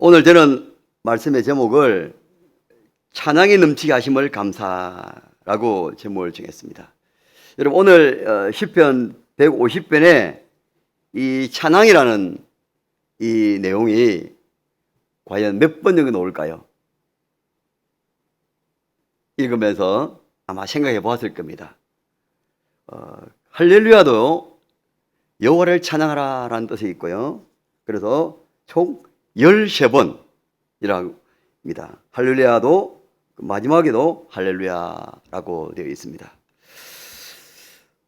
오늘 저는 말씀의 제목을 찬양이 넘치게 하심을 감사라고 제목을 정했습니다. 여러분 오늘 시편 150편에 이 찬양이라는 이 내용이 과연 몇 번 정도 나올까요? 읽으면서 아마 생각해 보았을 겁니다. 할렐루야도 여호와를 찬양하라 라는 뜻이 있고요. 그래서 총 13번이라고 합니다. 할렐루야도 마지막에도 할렐루야라고 되어 있습니다.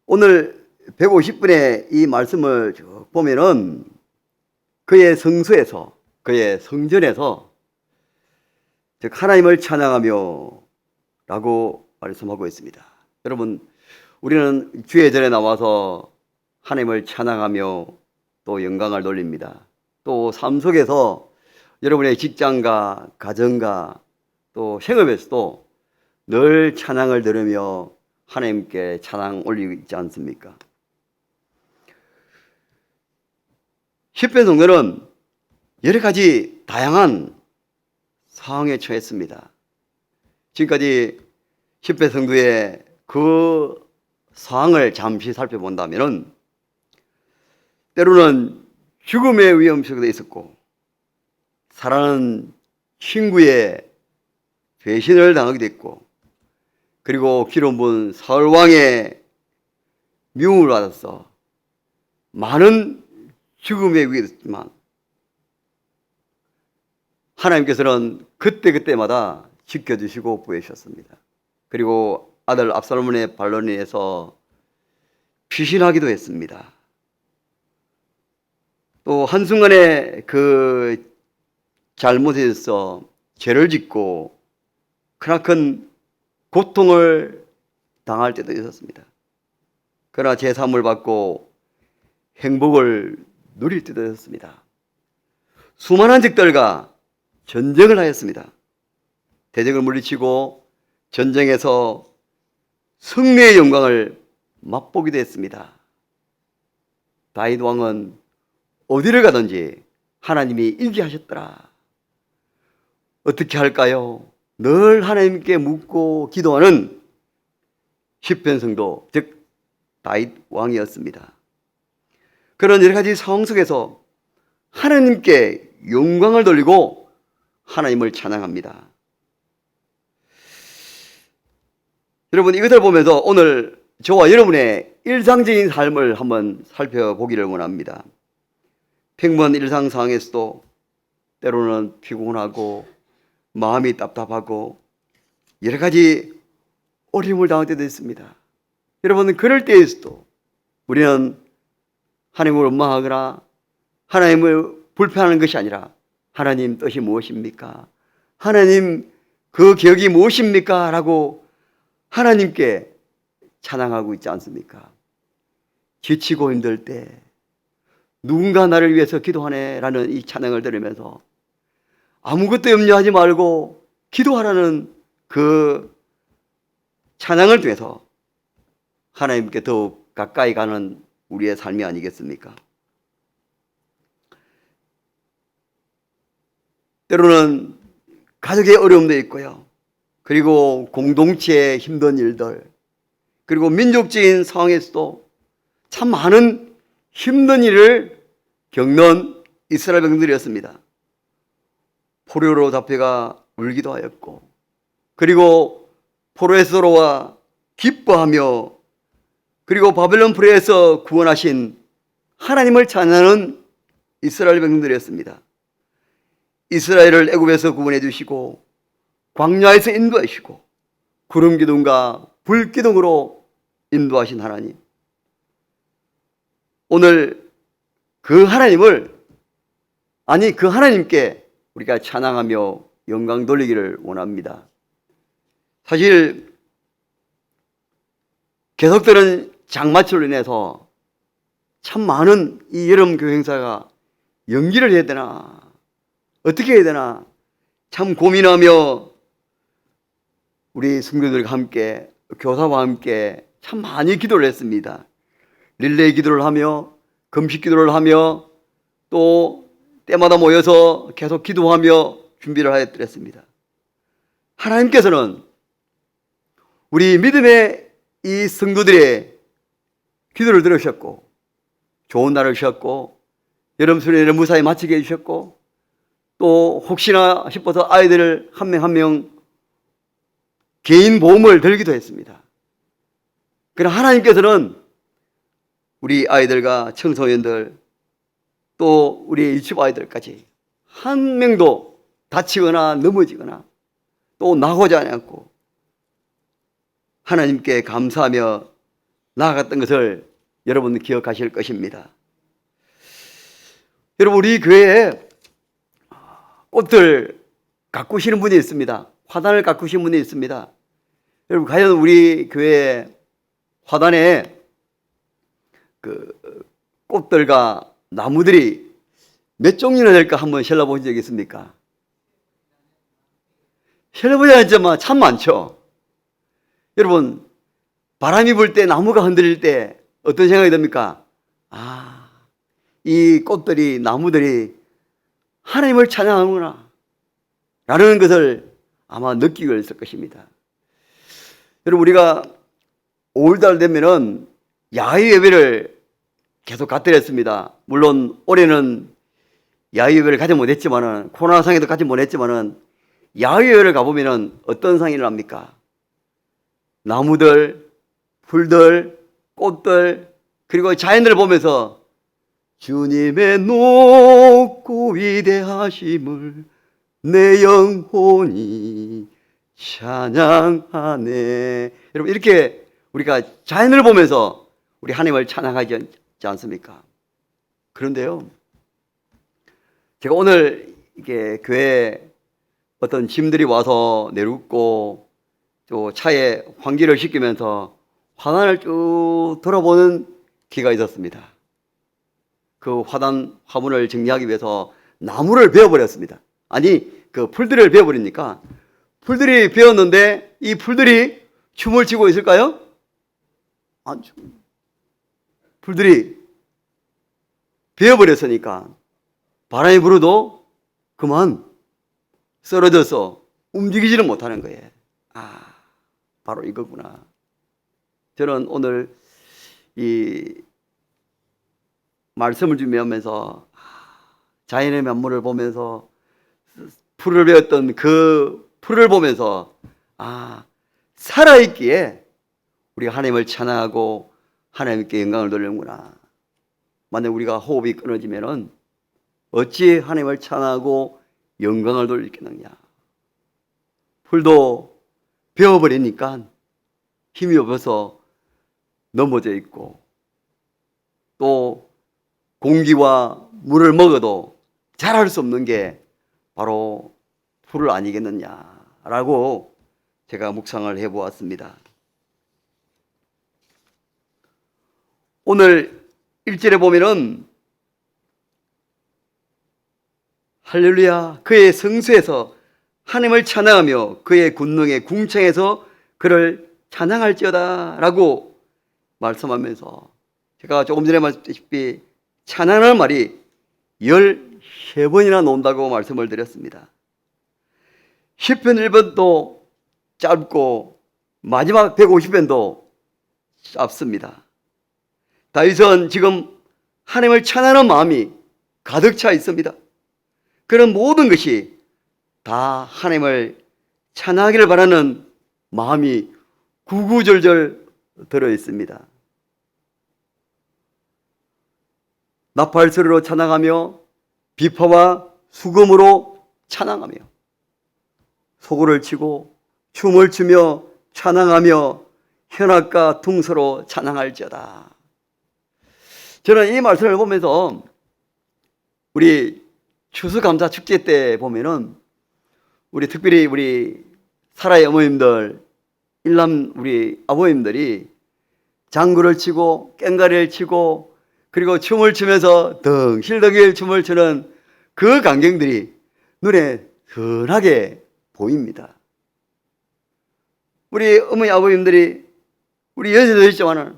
오늘 150분의 이 말씀을 쭉 보면은 그의 성소에서, 그의 성전에서 즉 하나님을 찬양하며 라고 말씀하고 있습니다. 여러분, 우리는 주의 전에 나와서 하나님을 찬양하며 또 영광을 돌립니다. 또 삶 속에서 여러분의 직장과 가정과 또 생업에서도 늘 찬양을 들으며 하나님께 찬양 올리고 있지 않습니까? 시편 성도는 여러 가지 다양한 상황에 처했습니다. 지금까지 시편 성도의 그 상황을 잠시 살펴본다면 때로는 죽음의 위험 속에 있었고 사랑하는 친구의 배신을 당하기도 했고 그리고 기름 부은 사울 왕의 미움을 받아서 많은 죽음의 위기에 있었지만 하나님께서는 그때그때마다 지켜주시고 구해주셨습니다. 그리고 아들 압살롬의 반론에 의해서 피신하기도 했습니다. 또 한순간에 그 잘못에 대해서 죄를 짓고 크나큰 고통을 당할 때도 있었습니다. 그러나 제3을 받고 행복을 누릴 때도 있었습니다. 수많은 적들과 전쟁을 하였습니다. 대적을 물리치고 전쟁에서 승리의 영광을 맛보기도 했습니다. 다윗 왕은 어디를 가든지 하나님이 이기게 하셨더라. 어떻게 할까요? 늘 하나님께 묻고 기도하는 시편 성도, 즉 다윗 왕이었습니다. 그런 여러 가지 상황 속에서 하나님께 영광을 돌리고 하나님을 찬양합니다. 여러분, 이것을 보면서 오늘 저와 여러분의 일상적인 삶을 한번 살펴보기를 원합니다. 평범한 일상 상황에서도 때로는 피곤하고 마음이 답답하고 여러 가지 어려움을 당할 때도 있습니다. 여러분, 그럴 때에서도 우리는 하나님을 원망하거나 하나님을 불편하는 것이 아니라 하나님 뜻이 무엇입니까? 하나님 그 계획이 무엇입니까? 라고 하나님께 찬양하고 있지 않습니까? 지치고 힘들 때 누군가 나를 위해서 기도하네 라는 이 찬양을 들으면서 아무것도 염려하지 말고 기도하라는 그 찬양을 통해서 하나님께 더욱 가까이 가는 우리의 삶이 아니겠습니까? 때로는 가족의 어려움도 있고요. 그리고 공동체의 힘든 일들, 그리고 민족적인 상황에서도 참 많은 힘든 일을 겪는 이스라엘 백성들이었습니다. 포로로 잡혀가 울기도 하였고, 그리고 포로에서로와 기뻐하며, 그리고 바벨론 포로에서 구원하신 하나님을 찬양하는 이스라엘 백성들이었습니다. 이스라엘을 애굽에서 구원해 주시고 광야에서 인도해 주시고 구름 기둥과 불 기둥으로 인도하신 하나님, 오늘 그 하나님을, 아니 그 하나님께 우리가 찬양하며 영광 돌리기를 원합니다. 사실 계속되는 장마철로 인해서 참 많은 이 여름 교회 행사가 연기를 해야 되나 어떻게 해야 되나 참 고민하며 우리 성도들과 함께 교사와 함께 참 많이 기도를 했습니다. 릴레이 기도를 하며 금식 기도를 하며 또 때마다 모여서 계속 기도하며 준비를 하였더랬습니다. 하나님께서는 우리 믿음의 이 성도들의 기도를 들으셨고 좋은 날을 주셨고 여름 수련회를 무사히 마치게 해주셨고 또 혹시나 싶어서 아이들을 한 명 한 명 개인 보험을 들기도 했습니다. 그러나 하나님께서는 우리 아이들과 청소년들 또 우리 유치부 아이들까지 한 명도 다치거나 넘어지거나 또 나고자 하지 않고 하나님께 감사하며 나아갔던 것을 여러분 기억하실 것입니다. 여러분 우리 교회에 꽃들 가꾸시는 분이 있습니다. 화단을 가꾸시는 분이 있습니다. 여러분 과연 우리 교회 화단에 그 꽃들과 나무들이 몇 종류나 될까 한번 셀러본 적 있습니까? 셀러보지 않지만 참 많죠. 여러분 바람이 불 때 나무가 흔들릴 때 어떤 생각이 듭니까? 이 꽃들이 나무들이 하나님을 찬양하는구나 라는 것을 아마 느끼고 있을 것입니다. 여러분 우리가 5월달 되면은 야외 예배를 계속 갖드렸습니다. 물론 올해는 야외 예배를 가지 못했지만은 코로나 상에도 가지 못했지만은 야외 예배를 가보면은 어떤 상이 납니까? 나무들, 풀들, 꽃들 그리고 자연을 보면서 주님의 높고 위대하심을 내 영혼이 찬양하네. 여러분 이렇게 우리가 자연을 보면서 우리 하나님을 찬양하지 않습니까? 그런데요 제가 오늘 이게 교회에 어떤 짐들이 와서 내놓고 또 차에 환기를 시키면서 화단을 쭉 돌아보는 기회가 있었습니다. 그 화단 화분을 정리하기 위해서 나무를 베어버렸습니다. 아니 그 풀들을 베어버리니까 풀들이 베었는데 이 풀들이 춤을 추고 있을까요? 안 춤. 풀들이 베어버렸으니까 바람이 불어도 그만 쓰러져서 움직이지는 못하는 거예요. 바로 이거구나. 저는 오늘 이 말씀을 준비하면서 자연의 면모를 보면서 풀을 베었던 그 풀을 보면서 살아있기에 우리가 하나님을 찬양하고 하나님께 영광을 돌리는구나. 만약 우리가 호흡이 끊어지면은 어찌 하나님을 찬양하고 영광을 돌리겠느냐. 풀도 베어버리니까 힘이 없어서 넘어져 있고 또 공기와 물을 먹어도 자랄 수 없는 게 바로 풀을 아니겠느냐라고 제가 묵상을 해보았습니다. 오늘 1절에 보면은 할렐루야 그의 성수에서 하나님을 찬양하며 그의 군능에 궁창에서 그를 찬양할지어다 라고 말씀하면서 제가 조금 전에 말씀드렸다시피 찬양하는 말이 13번이나 나온다고 말씀을 드렸습니다. 시편 1번도 짧고 마지막 150편도 짧습니다. 다윗은 지금 하나님을 찬양하는 마음이 가득 차 있습니다. 그런 모든 것이 다 하나님을 찬양하기를 바라는 마음이 구구절절 들어 있습니다. 나팔소리로 찬양하며 비파와 수금으로 찬양하며 소고를 치고 춤을 추며 찬양하며 현악과 둥서로 찬양할지어다. 저는 이 말씀을 보면서 우리 추수감사 축제 때 보면은 우리 특별히 우리 사라의 어머님들 일남 우리 아버님들이 장구를 치고 꽹과리를 치고 그리고 춤을 추면서 덩실덩실 춤을 추는 그 광경들이 눈에 선하게 보입니다. 우리 어머니 아버님들이 우리 연세도 있지만은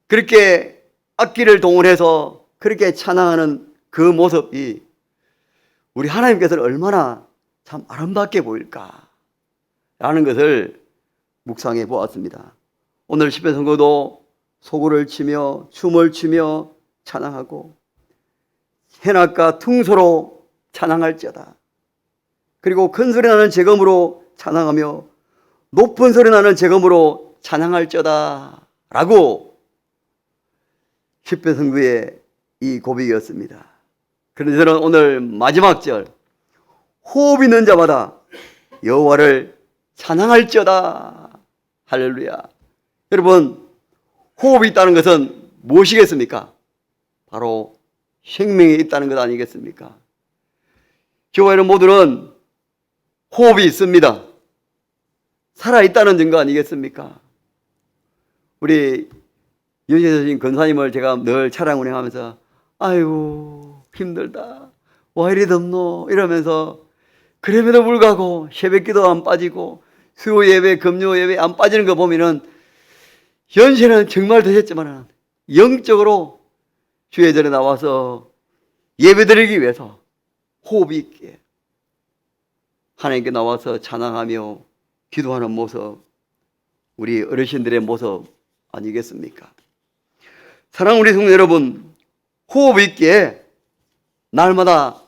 그렇게 악기를 동원해서 그렇게 찬양하는 그 모습이 우리 하나님께서는 얼마나 참 아름답게 보일까 라는 것을 묵상해 보았습니다. 오늘 시편 선거도 소구를 치며 춤을 추며 찬양하고 해낮과 퉁소로 찬양할지어다. 그리고 큰 소리 나는 제금으로 찬양하며 높은 소리 나는 제금으로 찬양할지어다 라고 시편 선구의 이 고백이었습니다. 그런데 저는 오늘 마지막 절 호흡 있는 자마다 여호와를 찬양할지어다. 할렐루야. 여러분, 호흡이 있다는 것은 무엇이겠습니까? 바로 생명이 있다는 것 아니겠습니까? 교회는 모두는 호흡이 있습니다. 살아있다는 증거 아니겠습니까? 우리 연세하신 권사님을 제가 늘 차량 운행하면서 아이고 힘들다, 와 이리 덥노 이러면서, 그럼에도 불구하고 새벽기도 안 빠지고 수요 예배, 금요 예배 안 빠지는 거 보면은 연세는 정말 되셨지만 영적으로 주의 전에 나와서 예배드리기 위해서 호흡이 있게 하나님께 나와서 찬양하며 기도하는 모습, 우리 어르신들의 모습 아니겠습니까? 사랑하는 우리 성도 여러분, 호흡 있게 날마다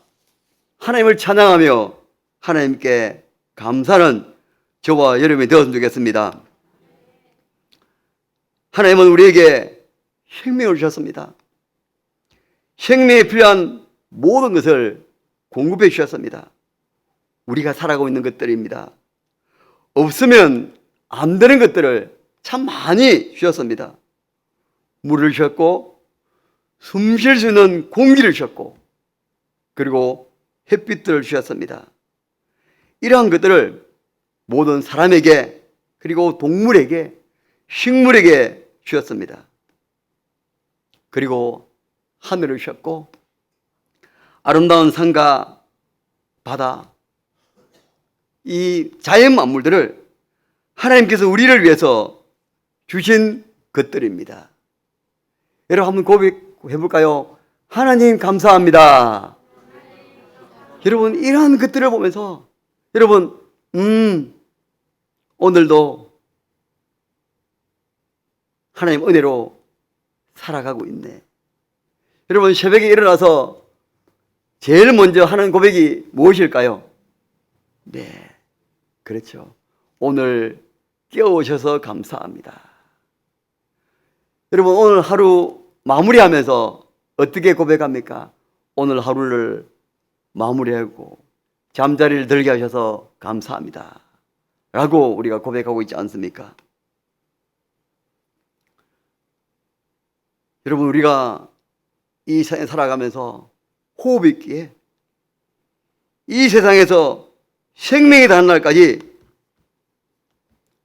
하나님을 찬양하며 하나님께 감사하는 저와 여러분이 되었으면 좋겠습니다. 하나님은 우리에게 생명을 주셨습니다. 생명에 필요한 모든 것을 공급해 주셨습니다. 우리가 살아가고 있는 것들입니다. 없으면 안 되는 것들을 참 많이 주셨습니다. 물을 주셨고, 숨 쉴 수 있는 공기를 주셨고, 그리고 햇빛들을 주셨습니다. 이러한 것들을 모든 사람에게, 그리고 동물에게, 식물에게 주셨습니다. 그리고 하늘을 주셨고, 아름다운 산과 바다, 이 자연 만물들을 하나님께서 우리를 위해서 주신 것들입니다. 여러분 한번 고백해 볼까요? 하나님 감사합니다. 여러분 이러한 것들을 보면서 여러분 오늘도 하나님 은혜로 살아가고 있네. 여러분 새벽에 일어나서 제일 먼저 하는 고백이 무엇일까요? 네, 그렇죠. 오늘 깨우셔서 감사합니다. 여러분 오늘 하루 마무리하면서 어떻게 고백합니까? 오늘 하루를 마무리하고 잠자리를 들게 하셔서 감사합니다 라고 우리가 고백하고 있지 않습니까? 여러분 우리가 이 세상에 살아가면서 호흡 있기에 이 세상에서 생명이 닿는 날까지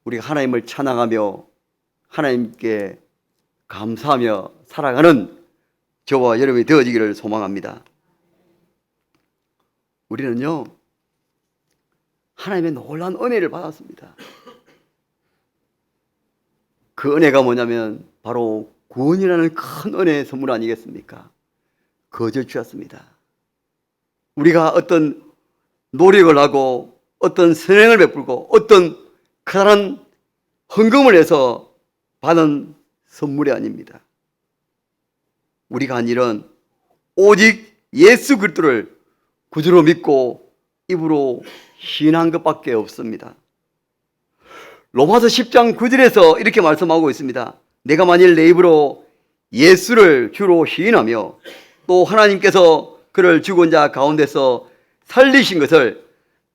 우리가 하나님을 찬양하며 하나님께 감사하며 살아가는 저와 여러분이 되어지기를 소망합니다. 우리는요 하나님의 놀라운 은혜를 받았습니다. 그 은혜가 뭐냐면 바로 구원이라는 큰 은혜의 선물 아니겠습니까? 거저 주셨습니다. 우리가 어떤 노력을 하고 어떤 선행을 베풀고 어떤 커다란 헌금을 해서 받은 선물이 아닙니다. 우리가 한 일은 오직 예수 그리스도를 구주로 믿고 입으로 시인한 것밖에 없습니다. 로마서 10장 9절에서 이렇게 말씀하고 있습니다. 내가 만일 내 입으로 예수를 주로 시인하며 또 하나님께서 그를 죽은 자 가운데서 살리신 것을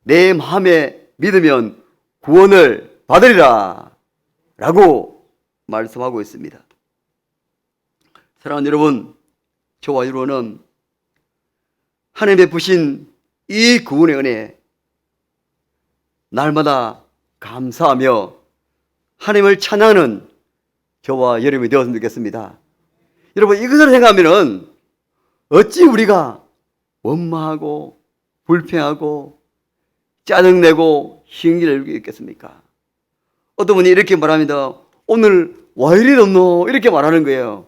내 마음에 믿으면 구원을 받으리라 라고 말씀하고 있습니다. 사랑하는 여러분, 저와 여러분은 하나님 베푸신 이 구원의 은혜에 날마다 감사하며 하나님을 찬양하는 저와 여러분이 되었으면 좋겠습니다. 여러분 이것을 생각하면 어찌 우리가 원망하고 불평하고 짜증내고 힘기를 내고 있겠습니까? 어떤 분이 이렇게 말합니다. 오늘 와 이리 덥노 이렇게 말하는 거예요.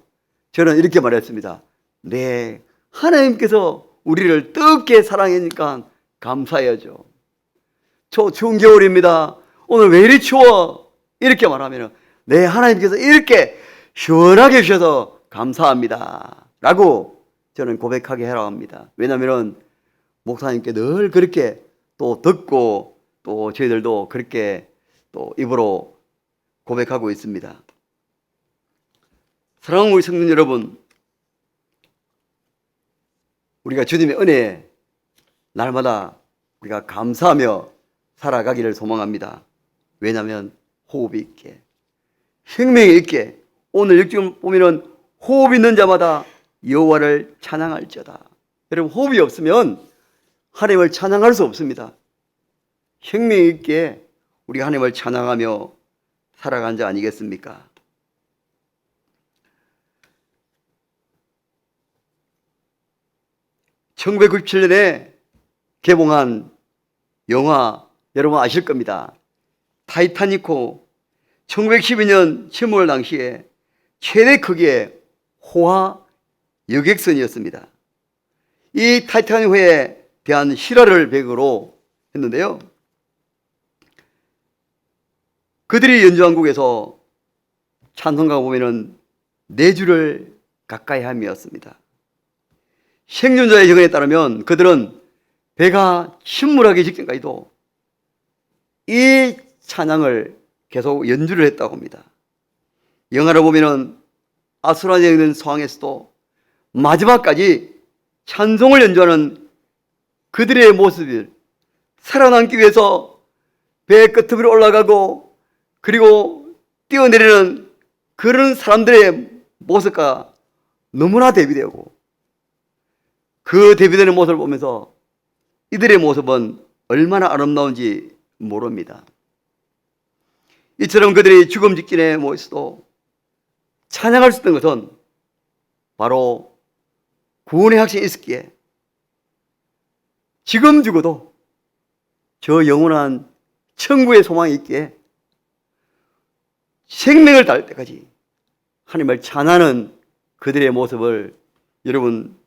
저는 이렇게 말했습니다. 네, 하나님께서 우리를 뜨겁게 사랑하니까 감사해야죠. 추운 겨울입니다. 오늘 왜 이리 추워? 이렇게 말하면 네, 하나님께서 이렇게 시원하게 해주셔서 감사합니다 라고 저는 고백하게 해라 합니다. 왜냐하면 목사님께 늘 그렇게 또 듣고 또 저희들도 그렇게 또 입으로 고백하고 있습니다. 사랑하는 우리 성도 여러분, 우리가 주님의 은혜에 날마다 우리가 감사하며 살아가기를 소망합니다. 왜냐하면 호흡이 있게, 생명이 있게, 오늘 읽기 보면은 호흡 있는 자마다 여호와를 찬양할지어다. 여러분, 호흡이 없으면 하나님을 찬양할 수 없습니다. 생명이 있게 우리가 하나님을 찬양하며 살아간 자 아니겠습니까? (1997년에) 개봉한 영화 여러분 아실 겁니다. 타이타닉호 1912년 침몰 당시에 최대 크기의 호화 여객선이었습니다. 이 타이타닉호에 대한 실화를 배경으로 했는데요. 그들이 연주한 곡에서 찬송가 보면은 4줄을 가까이 함이었습니다. 생존자의 증언에 따르면 그들은 배가 침몰하기 직전까지도 이 찬양을 계속 연주를 했다고 합니다. 영화를 보면은 아수라장의 상황에서도 마지막까지 찬송을 연주하는 그들의 모습을 살아남기 위해서 배 끝으로 올라가고 그리고 뛰어내리는 그런 사람들의 모습과 너무나 대비되고, 그 대비되는 모습을 보면서 이들의 모습은 얼마나 아름다운지 모릅니다. 이처럼 그들이 죽음 직전에 모여서도 찬양할 수 있던 것은 바로 구원의 확신이 있었기에 지금 죽어도 저 영원한 천국의 소망이 있기에 생명을 다할 때까지 하나님을 찬양하는 그들의 모습을 여러분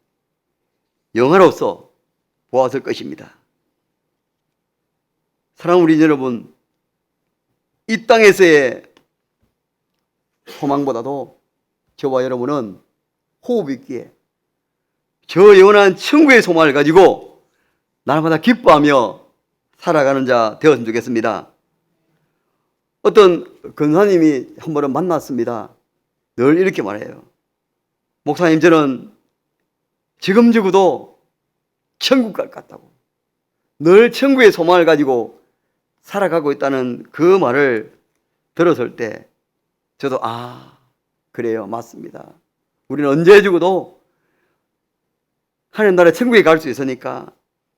영화로서 보았을 것입니다. 사랑하는 우리 여러분, 이 땅에서의 소망보다도 저와 여러분은 호흡 있기에 저 영원한 천국의 소망을 가지고 날마다 기뻐하며 살아가는 자 되었으면 좋겠습니다. 어떤 권사님이 한 번은 만났습니다. 늘 이렇게 말해요. 목사님, 저는 지금 죽어도 천국 갈 것 같다고, 늘 천국의 소망을 가지고 살아가고 있다는 그 말을 들었을 때 저도 그래요, 맞습니다. 우리는 언제 죽어도 하나님 나라 천국에 갈 수 있으니까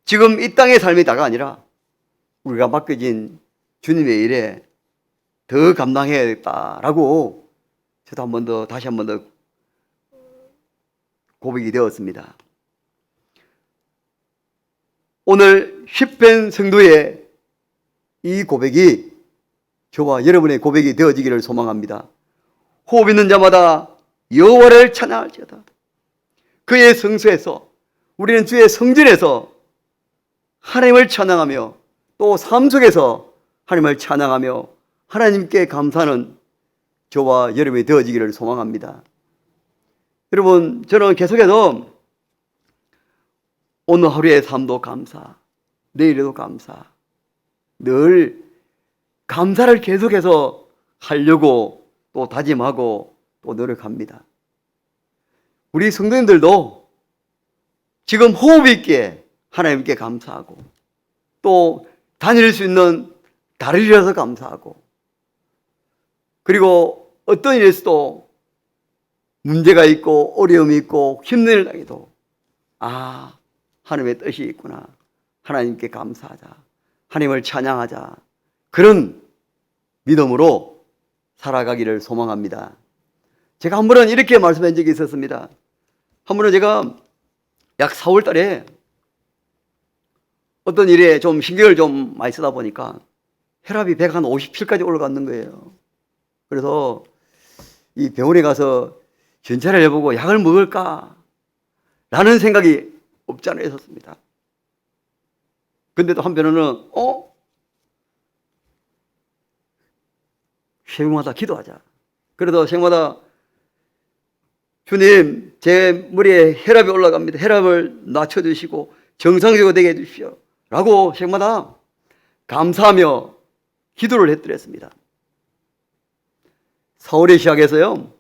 지금 이 땅의 삶이 다가 아니라 우리가 맡겨진 주님의 일에 더 감당해야겠다라고 저도 다시 한 번 더 고백이 되었습니다. 오늘 시편 성도의 이 고백이 저와 여러분의 고백이 되어지기를 소망합니다. 호흡 있는 자마다 여호와를 찬양할지어다. 그의 성소에서, 우리는 주의 성전에서 하나님을 찬양하며 또 삶 속에서 하나님을 찬양하며 하나님께 감사하는 저와 여러분이 되어지기를 소망합니다. 여러분, 저는 계속해서 오늘 하루의 삶도 감사, 내일에도 감사, 늘 감사를 계속해서 하려고 또 다짐하고 또 노력합니다. 우리 성도님들도 지금 호흡 있게 하나님께 감사하고 또 다닐 수 있는 다리라서 감사하고, 그리고 어떤 일에서도 문제가 있고 어려움이 있고 힘든 일 당해도 하나님의 뜻이 있구나, 하나님께 감사하자, 하나님을 찬양하자, 그런 믿음으로 살아가기를 소망합니다. 제가 한 번은 이렇게 말씀한 적이 있었습니다. 한 번은 제가 약 4월 달에 어떤 일에 좀 신경을 좀 많이 쓰다 보니까 혈압이 157까지 올라갔는 거예요. 그래서 이 병원에 가서检查를 해보고 약을 먹을까 라는 생각이 없지 않아 있었습니다. 근데 또 한편으로는 새벽마다 기도하자. 그래도 새벽마다 주님, 제 머리에 혈압이 올라갑니다. 혈압을 낮춰주시고 정상적으로 되게 해주십시오. 라고 새벽마다 감사하며 기도를 해드렸습니다. 4월에 시작해서요,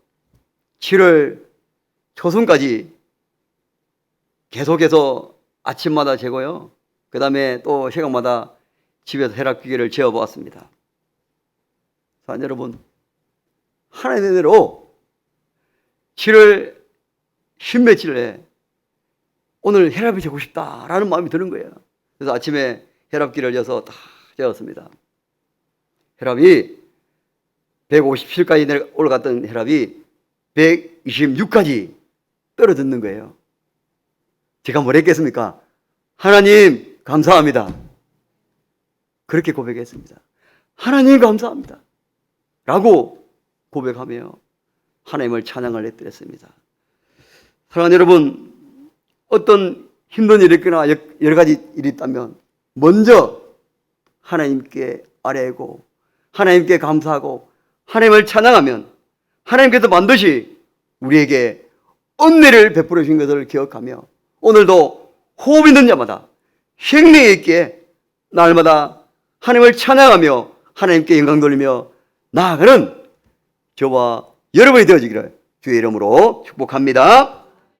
7월 초순까지 계속해서 아침마다 재고요, 그 다음에 또 시간마다 집에서 혈압기계를 재어보았습니다. 자, 여러분, 하나님의 은혜로 7월 10며칠에 오늘 혈압이 재고 싶다라는 마음이 드는 거예요. 그래서 아침에 혈압기를 재서 다 재었습니다. 혈압이 157까지 올라갔던 혈압이 126까지 떨어졌는 거예요. 제가 뭘 했겠습니까? 하나님 감사합니다. 그렇게 고백했습니다. 하나님 감사합니다. 라고 고백하며 하나님을 찬양을 해드렸습니다. 사랑하는 여러분, 어떤 힘든 일이 있거나 여러 가지 일이 있다면 먼저 하나님께 아뢰고 하나님께 감사하고 하나님을 찬양하면 하나님께서 반드시 우리에게 은혜를 베풀어 주신 것을 기억하며 오늘도 호흡 있는 자마다 생명이 있기에 날마다 하나님을 찬양하며 하나님께 영광 돌리며 나아가는 저와 여러분이 되어지기를 주의 이름으로 축복합니다.